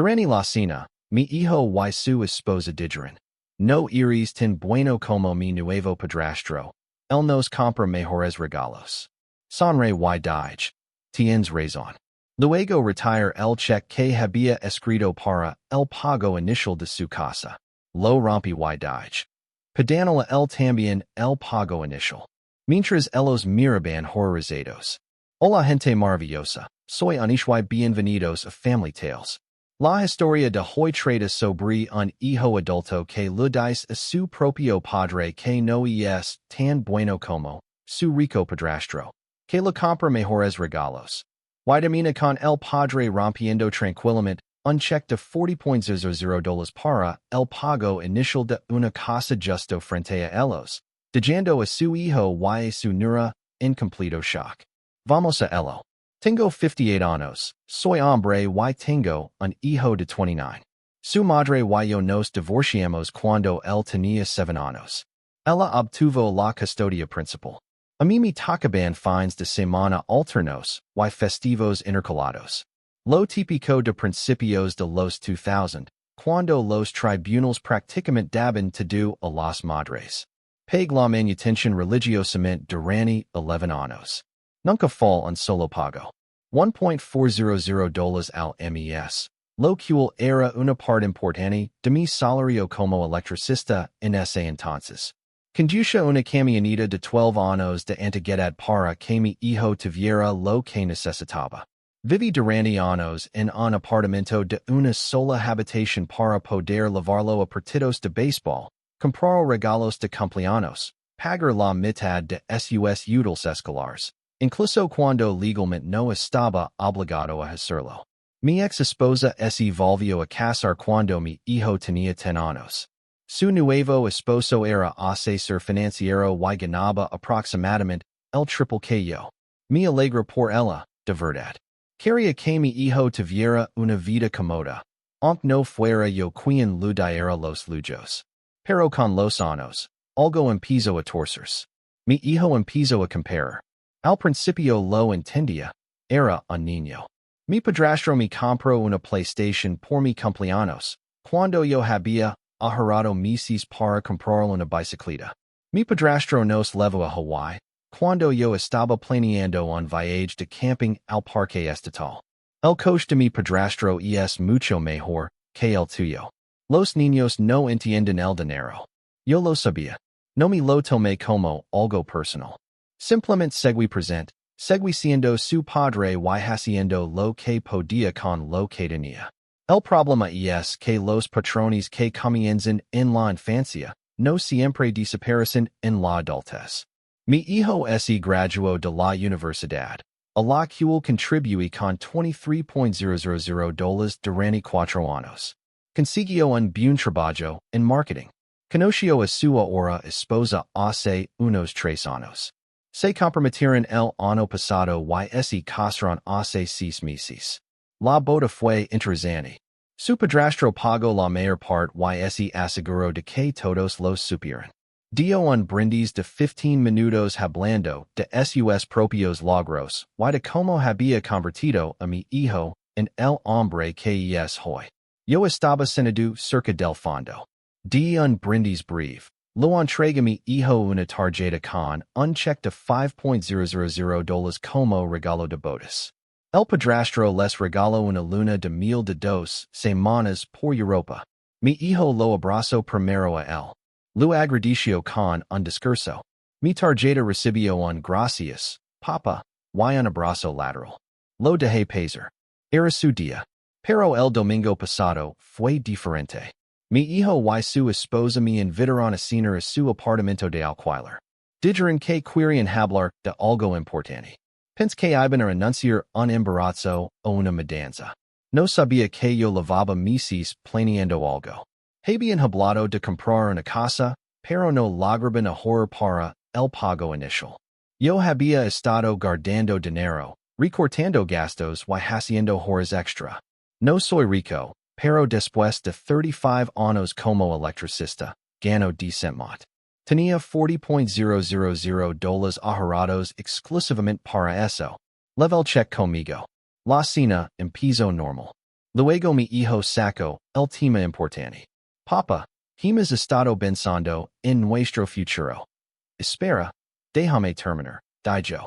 Durante la cena, mi hijo y su esposa dijeron, no eres bueno como mi nuevo padrastro, él nos compra mejores regalos. Sonreí y dije, tienes razón. Luego retiré el cheque que había escrito para el pago inicial de su casa. Lo rompí y dije, Pídanle también el pago inicial. Mientras ellos miraban horrorizados. Hola gente maravillosa, soy hijo y bienvenidos a Family Tales. La historia de hoy trata sobre un hijo adulto que le dice a su propio padre que no es tan bueno como su rico padrastro, que le compra mejores regalos. Y termina con el padre rompiendo tranquilamente un cheque de $40.00 para el pago inicial de una casa justo frente a ellos, dejando a su hijo y a su nuera en completo shock. Vamos a ello. Tengo 58 años, soy hombre y tengo un hijo de 29. Su madre y yo nos divorciamos cuando él tenía 7 años. Ella obtuvo la custodia principal. A mí me tocaban fines de semana alternos y festivos intercalados. Lo típico de principios de los 2000, cuando los tribunales prácticamente daban todo a las madres. Pague la manutención religiosamente durante 11 años. Nunca fue un solo pago. $1.400 al mes, lo cual era una parte importante de mi salario como electricista en ese entonces. Conduce una camioneta de 12 años de antigüedad para que mi hijo tuviera lo que necesitaba. Viví durante años en un apartamento de una sola habitación para poder llevarlo a partidos de béisbol, comprar regalos de cumpleaños, pagar la mitad de sus útiles escolares, incluso cuando legalmente no estaba obligado a hacerlo. Mi ex esposa se volvió a casar cuando mi hijo tenía 10 años. Su nuevo esposo era asesor financiero y ganaba aproximadamente el triple que yo. Me alegra por ella, de verdad. Quería que mi hijo tuviera una vida cómoda, aunque no fuera yo quien le diera los lujos. Pero con los años, algo empezó a torcerse. Mi hijo empezó a comparar. Al principio lo entendía, era un niño. Mi padrastro me compró una PlayStation por mi cumpleaños, cuando yo había ahorrado meses para comprar una bicicleta. Mi padrastro nos llevó a Hawaii, cuando yo estaba planeando un viaje de camping al parque estatal. El coche de mi padrastro es mucho mejor que el tuyo. Los niños no entienden el dinero. Yo lo sabía. No me lo tomé como algo personal. Simplemente seguí presente, seguí siendo su padre y haciendo lo que podía con lo que tenía. El problema es que los patrones que comienzan en la infancia no siempre desaparecen en la adultez. Mi hijo se graduó de la universidad, a la cual contribuí con $23.00 durante 4 años. Consiguió un buen trabajo en marketing. Conoció a su ahora esposa hace unos 3 años. Se comprometieron el año pasado y se casaron hace 6 meses. La boda fue interesante. Su padrastro pagó la mayor parte y se aseguró de que todos los supieran. Dio un brindis de 15 minutos hablando de sus propios logros y de cómo había convertido a mi hijo en el hombre que es hoy. Yo estaba sentado cerca del fondo. Di un brindis breve. Lo entrega mi hijo una tarjeta con un cheque de $5.000 como regalo de bodas. El padrastro les regaló una luna de miel de 2 semanas por Europa. Mi hijo lo abrazó primero a él. Lo agradeció con un discurso. Mi tarjeta recibió un gracias, papa, y un abrazo lateral. Lo dejé pasar. Era su día. Pero el domingo pasado fue diferente. Mi hijo y su esposa me invitaron a cenar a su apartamento de alquiler. Dijeron que querían hablar de algo importante. Pensé que iban a anunciar un embarazo o una mudanza. No sabía que yo llevaba meses planeando algo. Habían hablado de comprar una casa, pero no lograban ahorrar para el pago inicial. Yo había estado guardando dinero, recortando gastos y haciendo horas extra. No soy rico, pero después de 35 años como electricista, gano decentemente. Tenía $40.000 ahorrados exclusivamente para eso. Level check conmigo. La cena empezó normal. Luego mi hijo saco el tema importante. Papa, hemos estado pensando en nuestro futuro. Espera, déjame terminar, dije.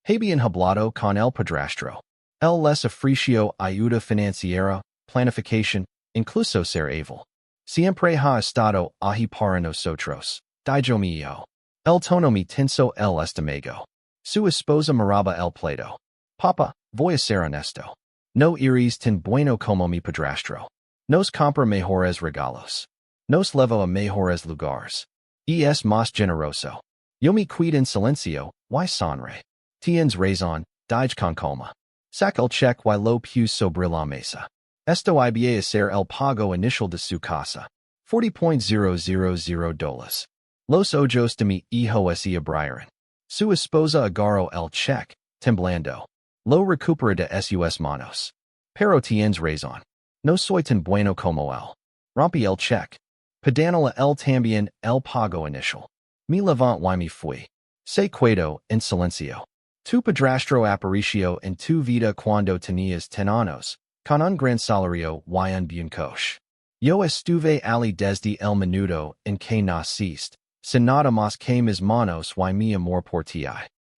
Habían hablado con el padrastro. Él les ofreció ayuda financiera, planificación, incluso ser able. Siempre ha estado ahí para nosotros, dije mi hijo. El tono mi tenso el estómago. Su esposa miraba el plato. Papa, voy a ser honesto. No eres tan bueno como mi padrastro. Nos compra mejores regalos. Nos lleva a mejores lugares. Y es más generoso. Yo me cuido en silencio, y sonreí. Tienes razón, dije con calma. Saca el cheque y lo puse sobre la mesa. Esto había ser el pago inicial de su casa. $40,000. Los ojos de mi hijo se abrieron. Su esposa agarró el cheque, temblando. Lo recupera de sus manos. Pero tienes razón. No soy tan bueno como él. Rompí el cheque. Pídanle él también el pago inicial. Me levanté y me fui. Se quedó en silencio. Tu padrastro apareció en tu vida cuando tenías 10 años, con un gran salario y un buen coche. Yo estuve allí desde el minuto en que naciste, sin nada más que mis manos y mi amor por ti.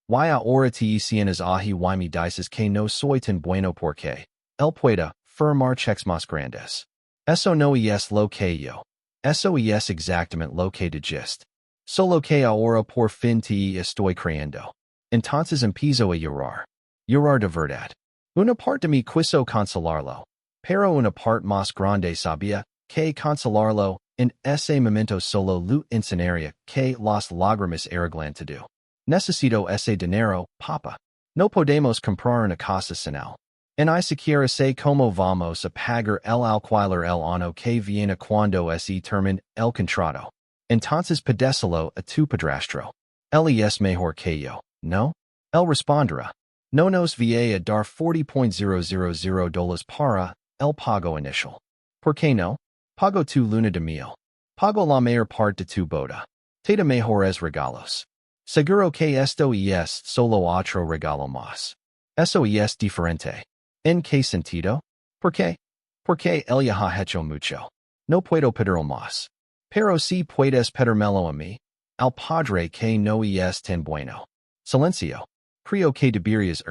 Y ahora te tienes ahí y me dices que no soy tan bueno porque él puede firmar cheques más grandes. Eso no es lo que yo. Eso es exactamente lo que dijiste. Solo que ahora por fin te estoy creyendo. Entonces empiezo a llorar. Llorar de verdad. Una parte de mí quiso consolarlo, pero una parte más grande sabía que consolarlo en ese momento solo lo enseñaría que las lágrimas arreglan todo. Necesito ese dinero, papa. No podemos comprar una casa sin él. En ni siquiera sé cómo vamos a pagar el alquiler el año que viene cuando se termine el contrato. Entonces pedéselo a tu padrastro. Él es mejor que yo, ¿no? Él responderá. No nos va a dar $40,000 para el pago inicial. ¿Por qué no? Pago tu luna de miel. Pago la mayor parte de tu boda. Te da mejores regalos. Seguro que esto es solo otro regalo más. Eso es diferente. ¿En qué sentido? ¿Por qué? Porque él ya ha hecho mucho. No puedo pedir más. Pero si puedes pedírmelo a mí, al padre que no es tan bueno. Silencio. Creo que deberías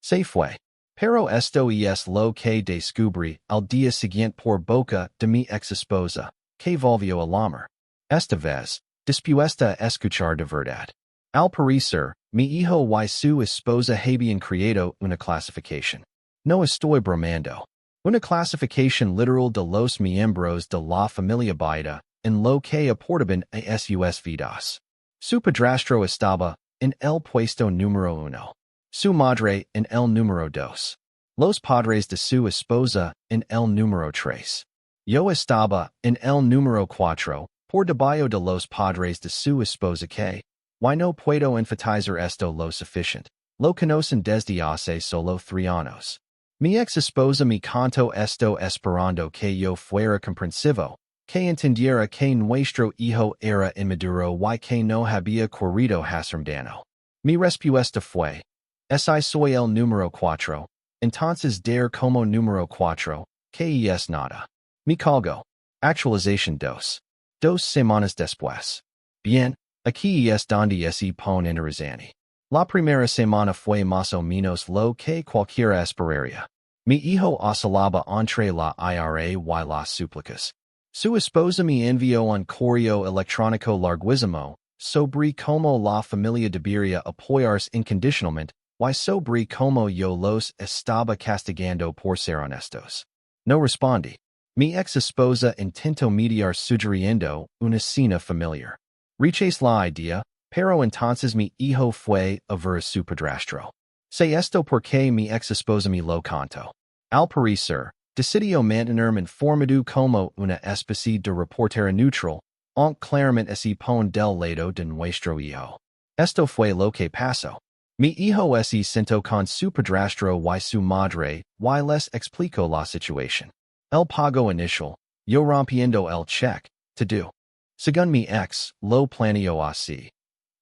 Se fue. Pero esto es lo que descubrí al día siguiente por boca de mi ex esposa, que volvió a llamar. Esta vez, dispuesta a escuchar de verdad. Al parecer, mi hijo y su esposa habían creado una clasificación. No estoy bromando. Una clasificación literal de los miembros de la familia Baida, en lo que aportaban a sus vidas. Su padrastro estaba en el puesto número 1. Su madre en el número 2. Los padres de su esposa en el número 3. Yo estaba en el número 4, por debajo de los padres de su esposa que, y no puedo enfatizar esto lo suficiente, lo conocen desde hace solo 3 años. Mi ex esposa me contó esto esperando que yo fuera comprensivo, que entendiera que nuestro hijo era inmaduro y que no había corrido hasardano. Mi respuesta fue, si soy el número 4, entonces dar como número 4, que es nada. Me colgo. Actualización 2. 2 semanas después. Bien, aquí es donde se pone interesante. La primera semana fue más o menos lo que cualquiera esperaría. Mi hijo oscilaba entre la IRA y las súplicas. Su esposa me envió un correo electrónico larguísimo sobre cómo la familia debería apoyarse incondicionalmente y sobre cómo yo los estaba castigando por ser honestos. No respondí. Mi ex esposa intentó mediar sugiriendo una cena familiar. Rechace la idea, pero entonces mi hijo fue a ver a su padrastro. Sé esto porque mi ex esposa me lo contó. Al parecer, decidió mantenerme informado como una especie de reportera neutral, aunque claramente se pone del lado de nuestro hijo. Esto fue lo que pasó. Mi hijo se sentó con su padrastro y su madre y les explicó la situación. El pago inicial, yo rompiendo el cheque, todo. Según mi ex, lo planeó así.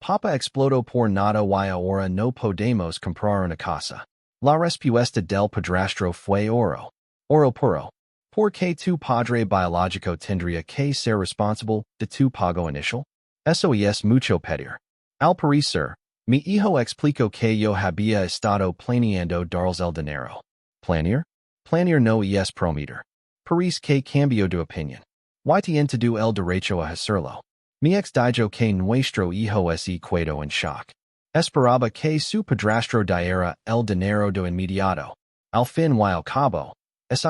Papa explotó por nada y ahora no podemos comprar una casa. La respuesta del padrastro fue oro. Oro puro. Por que tu padre biológico tendría que ser responsable de tu pago inicial? Eso es mucho pedir. Al parecer, mi hijo explicó que yo había estado planeando darles el dinero. ¿Planear? Planear no es prometer. Parece que cambio de opinión. Tiene do el derecho a hacerlo. Mi ex dijo que nuestro hijo es quedo en shock. Esperaba que su padrastro diera el dinero de inmediato. Al fin y al cabo,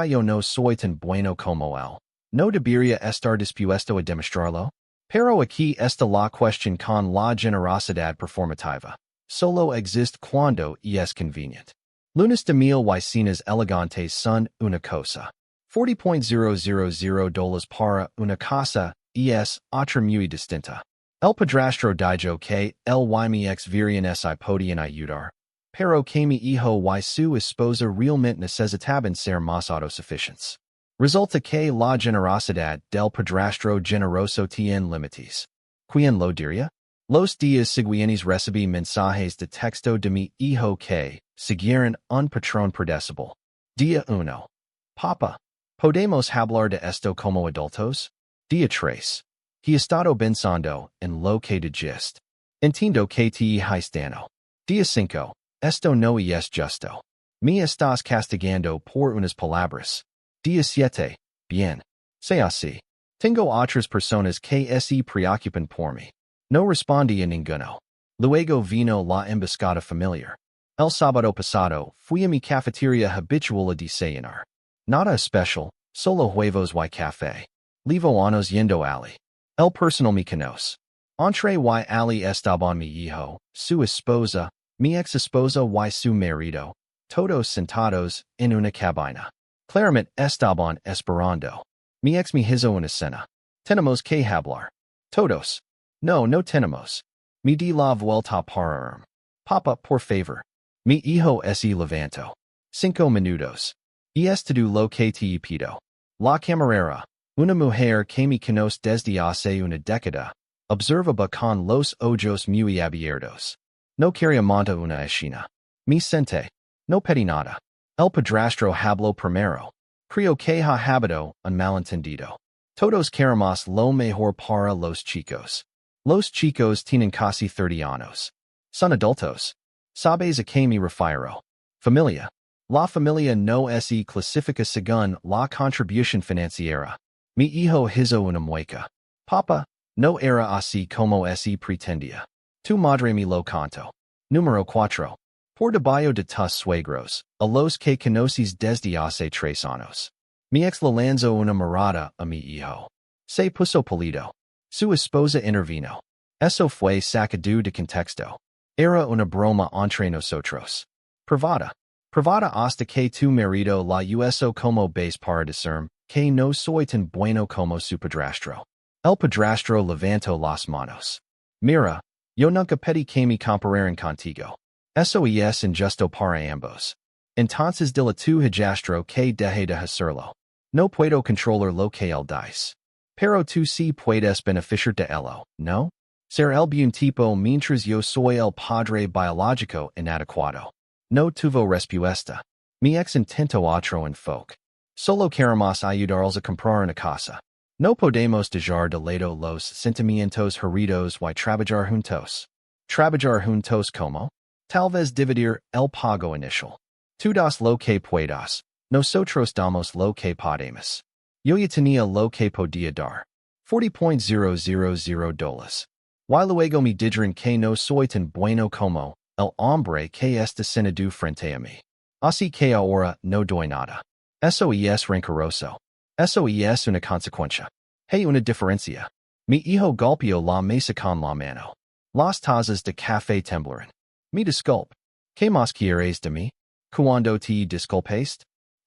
yo no soy tan bueno como él. ¿No debería estar dispuesto a demostrarlo? Pero aquí está la cuestión con la generosidad performativa. Solo existe cuando es convenient. Lunes de mil y cenas elegantes son una cosa. $40,000 para una casa es otra muy distinta. El padrastro dijo que el y mi ex virian podían ayudar, pero que mi hijo y su esposa realmente necesitaban ser más autosuficientes. Resulta que la generosidad del padrastro generoso tiene límites. ¿Quién lo diría? Los días siguientes recibí mensajes de texto de mi hijo que siguieron un patrón predecible. Día 1. Papa, ¿podemos hablar de esto como adultos? Día 3. He estado pensando en lo que dijiste. Entiendo que te haistano. Día 5. Esto no es justo. Me estás castigando por unas palabras. Día 7. Bien. Sea así. Tengo otras personas que se preocupan por mí. No respondí a ninguno. Luego vino la emboscada familiar. El sábado pasado fui a mi cafetería habitual a desayunar. Nada especial, solo huevos y café. Levo años yendo allí. El personal me conoce. Entre y allí estaban mi hijo, su esposa, mi ex esposa y su marido, todos sentados en una cabina. Claramente estaban esperando. Mi ex me hizo una cena. Tenemos que hablar. Todos. No tenemos. Me di la vuelta para Papa, por favor. Mi hijo se levantó. 5 minutos. Y esto lo que te pido. La camarera, una mujer que me conoce desde hace una década, observaba con los ojos muy abiertos. No quería montar una escena. Me senté. No pedí nada. El padrastro habló primero. Creo que ha habido un malentendido. Todos queremos lo mejor para los chicos. Los chicos tienen casi 30 años. Son adultos. Sabes a que me refiero. Familia. La familia no se clasifica según la contribución financiera. Mi hijo hizo una mueca. Papa, no era así como se pretendía. Tu madre me lo contó. Número 4. Por debajo de tus suegros, a los que conoces desde hace 3 años. Mi ex le lanzó una mirada a mi hijo. Se puso pálido. Su esposa intervino. Eso fue sacado de contexto. Era una broma entre nosotros. Privada. Privada hasta que tu marido la usó como base para decirme que no soy tan bueno como su padrastro. El padrastro levantó las manos. Mira, yo nunca pedí que me compararan contigo. Eso es injusto para ambos. Entonces dile tu hijastro que deje de hacerlo. No puedo controlar lo que él dice. Pero tú sí puedes beneficiar de ello, ¿no? Ser el buen tipo mientras yo soy el padre biológico inadecuado. No tuvo respuesta. Mi ex intentó otro enfoque. Solo queremos ayudarles a comprar una casa. No podemos dejar de lado los sentimientos heridos y trabajar juntos. Trabajar juntos como? Tal vez dividir el pago inicial. Tú das lo que puedas. Nosotros damos lo que podemos. Yo ya tenía lo que podía dar. $40,000. Y luego me dijeron que no soy tan bueno como el hombre que está sentado frente a mí. Así que ahora no doy nada. Eso es rencoroso. Eso es una consecuencia. Hay una diferencia. Mi hijo golpeó la mesa con la mano. Las tazas de café temblaron. Me disculpe. ¿Qué más quieres de mí? Cuando te disculpes?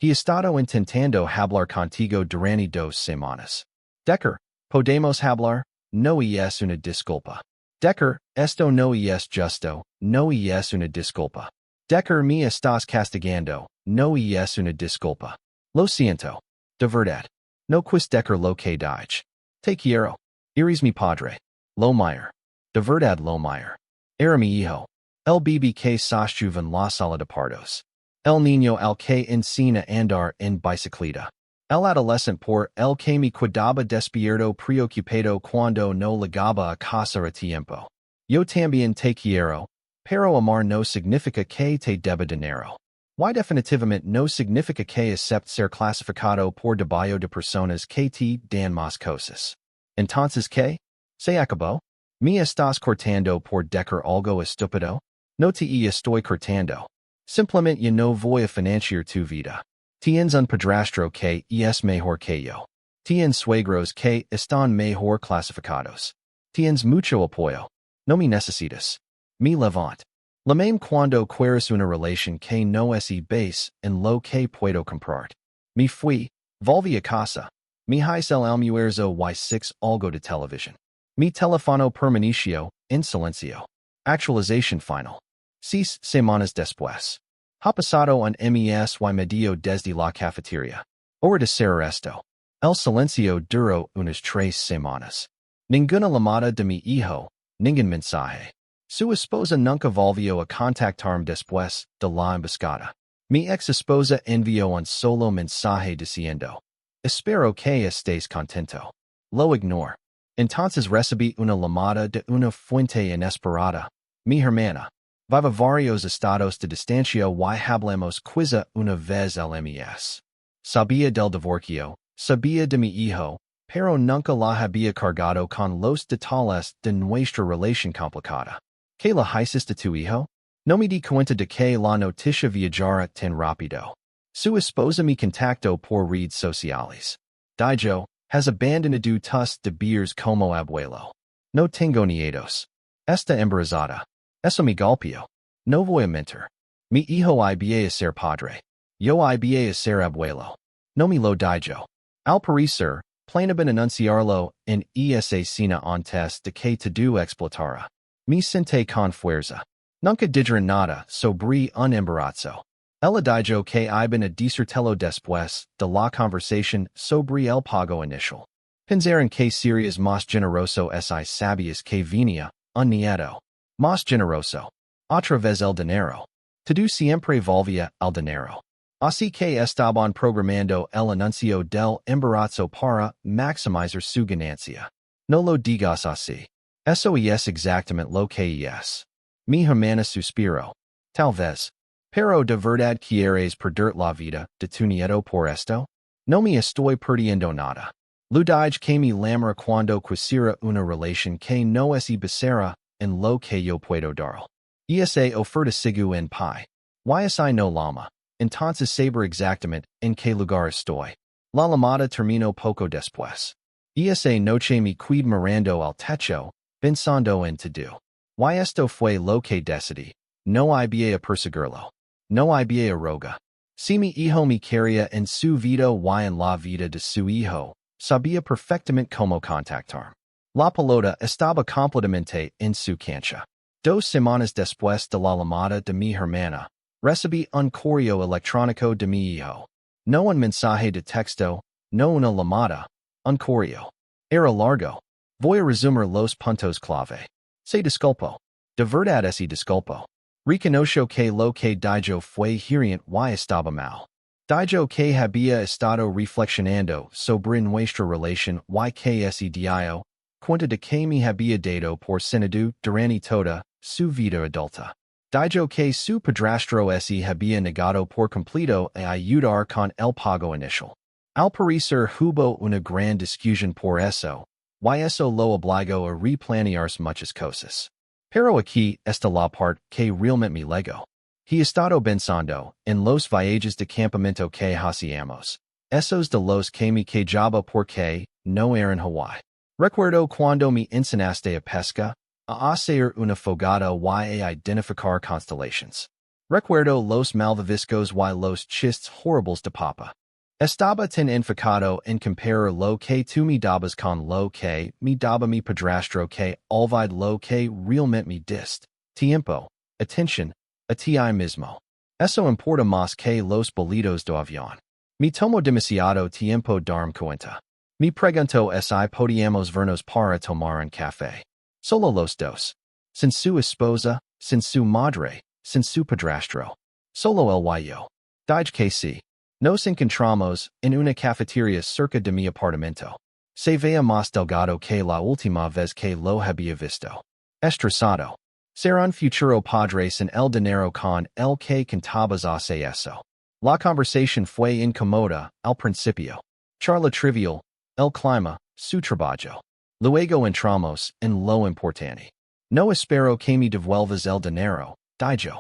He estado intentando hablar contigo durante 2 semanas. Decker, ¿podemos hablar? No es una disculpa. Decker, esto no es justo, no es una disculpa. Decker, me estás castigando, no es una disculpa. Lo siento. De verdad. No quis Decker lo que dije. Te quiero. Eres mi padre. Lo mayor. De verdad lo mayor. Era mi hijo. El bebé que sostuvo en la sala de partos. El niño al que enseña andar en bicicleta. El adolescente por el que me quedaba despierto preocupado cuando no llegaba a casa a tiempo. Yo también te quiero, pero amar no significa que te deba dinero. Y definitivamente no significa que acepte ser clasificado por debajo de personas que te dan más cosas. Entonces, ¿qué? ¿Se acabó? ¿Me estás cortando por decir algo estúpido? No te estoy cortando. Simplemente yo no voy a financiar tu vida. Tienes un padrastro que es mejor que yo. Tienes suegros que están mejor clasificados. Tienes mucho apoyo. No me necesitas. Me levant. La même cuando quieres una relación que no es base en lo que puedo comprar. Me fui, volví a casa. Me hice el almuerzo y6 algo de televisión. Mi teléfono permaneció en silencio. Actualización final. 6 semanas después. Ha pasado un mes y medio desde la cafetería. Hora de ser esto. El silencio duró unas 3 semanas. Ninguna llamada de mi hijo, ningún mensaje. Su esposa nunca volvió a contactarme después de la emboscada. Mi ex esposa envió un solo mensaje diciendo: Espero que estés contento. Lo ignoro. Entonces recibí una llamada de una fuente inesperada. Mi hermana. Viva varios estados de distancia y hablamos quizá una vez al mes. Sabía del divorcio, sabía de mi hijo, pero nunca la había cargado con los detalles de nuestra relación complicada. ¿Qué la hiciste tu hijo? No me di cuenta de que la noticia viajara tan rápido. Su esposa me contactó por redes sociales. Dijo, has abandonado tus deberes como abuelo. No tengo nietos. Está embarazada. Eso me golpeó. No voy a mentir. Mi hijo había a ser padre. Yo había a ser abuelo. No me lo dijo. Al parecer, planeaban anunciarlo en esa cena antes de que todo explotara. Me senté con fuerza. Nunca dijeron nada sobre un embarazo. Ella dijo que iban a discutirlo después de la conversación sobre el pago inicial. Pensaron que serías más generoso si sabías que venía un nieto. Más generoso. Otra vez el dinero. Todo siempre volvía al dinero. Así que estaban programando el anuncio del embarazo para maximizar su ganancia. No lo digas así. Eso es exactamente lo que es. Mi hermana suspiró. Tal vez. Pero de verdad quieres perder la vida de tu nieto por esto? No me estoy perdiendo nada. Lo dije que me lamara cuando quisiera una relación que no es basada en lo que yo puedo dar. Esa oferta sigue en pie. Y no lama. Entonces saber exactamente en qué lugar estoy. La llamada terminó poco después. Esa noche me quedé mirando al techo, pensando en todo. Y esto fue lo que decidí. No había a perseguirlo. No había a roga. Si mi hijo me quería en su vida y en la vida de su hijo, sabía perfectamente cómo contactarme. La pelota estaba completamente en su cancha. 2 semanas después de la llamada de mi hermana, recibí un correo electrónico de mi hijo. No un mensaje de texto, no una llamada, un correo. Era largo. Voy a resumir los puntos clave. Se disculpo. De verdad ese disculpo. Reconoció que lo que dijo fue hiriente y estaba mal. Dijo que había estado reflexionando sobre nuestra relación y que ese día, cuenta de que me había dado por sentido durante toda su vida adulta. Dijo que su padrastro se había negado por completo a ayudar con el pago inicial. Al parecer hubo una gran discusión por eso, y eso lo obligó a replanearse muchas cosas. Pero aquí está la parte que realmente me legó. He estado pensando en los viajes de campamento que hacíamos, esos de los que me quejaba porque no eran Hawaii. Recuerdo cuando me enseñaste a pesca, a hacer una fogata y a identificar constellations. Recuerdo los malvaviscos y los chistes horribles de papa. Estaba tan enfocado en comparar lo que tú me dabas con lo que me daba mi padrastro que olvidé lo que realmente me diste. Tiempo, atención, a ti mismo. Eso importa más que los boletos de avión. Me tomo demasiado tiempo darme cuenta. Me pregunto si podíamos vernos para tomar un café. Solo los dos. Sin su esposa, sin su madre, sin su padrastro. Solo el y yo. dije que nos encontramos en una cafetería cerca de mi apartamento. Se veía más delgado que la última vez que lo había visto. Estresado. Serán futuro padres en el dinero con el que contabas hace eso. La conversación fue incómoda al principio. Charla trivial, el clima, su trabajo. Luego entramos en lo importante. No espero que me devuelvas el dinero, dije.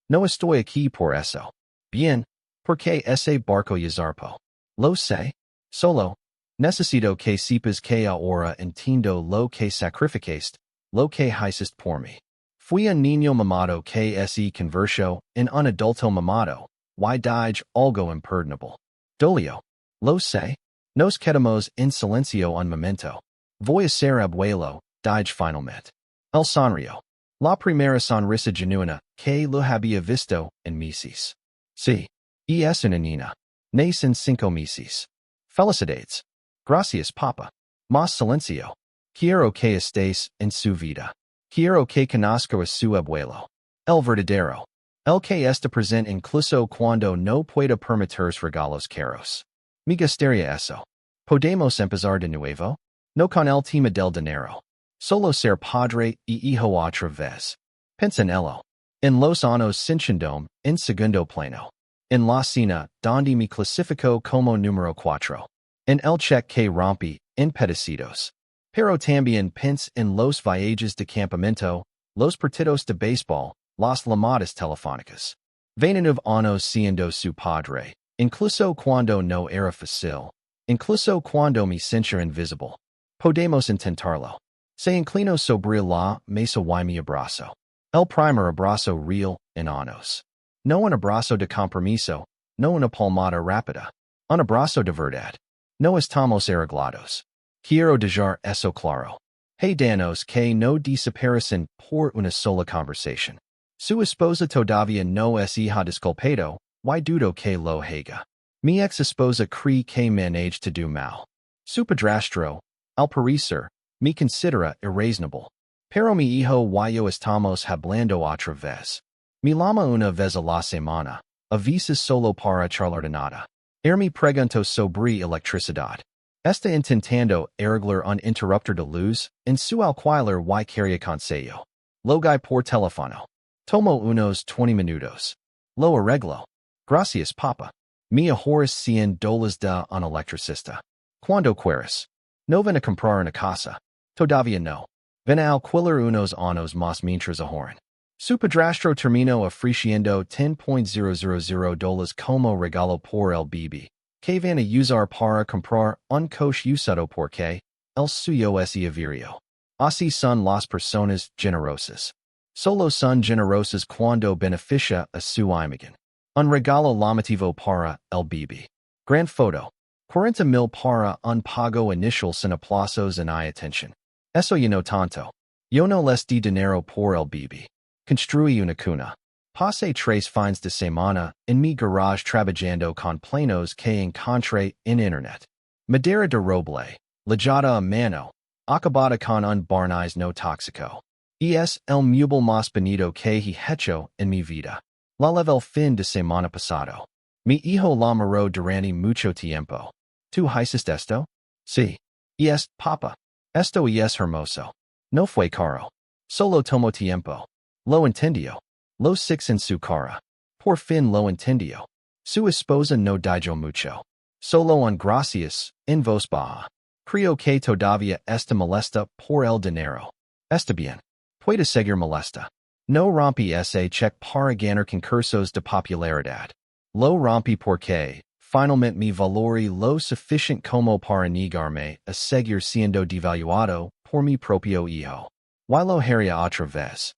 No estoy aquí por eso. Bien, porque ese barco ya zarpó. Lo sé. Solo. Necesito que sepas que ahora entiendo lo que sacrificaste, lo que hiciste por mí. Fui un niño mamado que se convirtió en un adulto mamado. Y dije algo imperdonable. Dolió. Lo sé. Nos quedamos en silencio un momento. Voy a ser abuelo, dije finalmente. El sonrió. La primera sonrisa genuina que lo había visto en meses. Sí. Y es una niña. Nace en 5 meses. Felicidades. Gracias, papá. Más silencio. Quiero que estés en su vida. Quiero que conozca a su abuelo. El verdadero. El que está presente incluso cuando no pueda permitirse regalos caros. Me gustaría eso. ¿Podemos empezar de nuevo? No con el tema del dinero. Solo ser padre y hijo otra vez. Piensa en ello. En los años cinchindom, en segundo plano. En la cena, donde me clasificó como número 4. En el cheque que rompí, en pedacitos. Pero también piensa en los viajes de campamento, los partidos de béisbol, las llamadas telefónicas. 29 años siendo su padre, incluso cuando no era fácil, incluso cuando me sentía invisible. Podemos intentarlo. Se inclinó sobre la mesa y me abrazo. El primer abrazo real en años. No un abrazo de compromiso, no una palmada rápida. Un abrazo de verdad. No estamos arreglados. Quiero dejar eso claro. Hey danos que no desaparecen por una sola conversación. Su esposa todavía no es hija disculpado, y dudo que lo haga. Mi ex esposa cree que manage to do mal. Su padrastro, al parecer, me considera irreasonable. Pero mi hijo y yo estamos hablando otra vez. Me llama una vez a la semana, a veces solo para charlar de nada. Me pregunto sobre electricidad. Está intentando arreglar un interruptor de luz, en su alquiler y quería consejo. Logui por teléfono. Tomo unos 20 minutos. Lo arreglo. Gracias, papá. Me ahorras $100 de un electricista. Cuando quieres. No ven a comprar una casa. Todavía no. Ven a alquilar unos años más mientras ahorran. Su padrastro terminó ofreciendo $10,000 como regalo por el bebé, que van a usar para comprar un coche usado porque el suyo es averio. Así son las personas generosas. Solo son generosas cuando beneficia a su imagen. Un regalo llamativo para el bebé. Gran foto. 40,000 para un pago inicial sin aplazos y atención. Eso ya no tanto. Yo no les di dinero por el bebé. Construí una cuna. Pasé 3 fines de semana en mi garage trabajando con planos que encontré en internet. Madera de roble, lajada a mano, acabada con un barniz no tóxico. Es el mueble más bonito que he hecho en mi vida. La levé el fin de semana pasado. Mi hijo la miró durante mucho tiempo. ¿Tú hiciste esto? Sí. Yes, papá. Esto es hermoso. No fue caro. Solo tomó tiempo. Lo entendió. Lo 6 en su cara. Por fin lo entendió. Su esposa no dijo mucho. Solo un gracias, en voz baja. Creo que todavía está molesta por el dinero. Está bien. Puede seguir molesta. No rompí ese cheque para ganar concursos de popularidad. Lo rompí porque, finalmente me valoré lo suficiente como para negarme a seguir siendo devaluado por mi propio hijo. Y lo haría otra vez.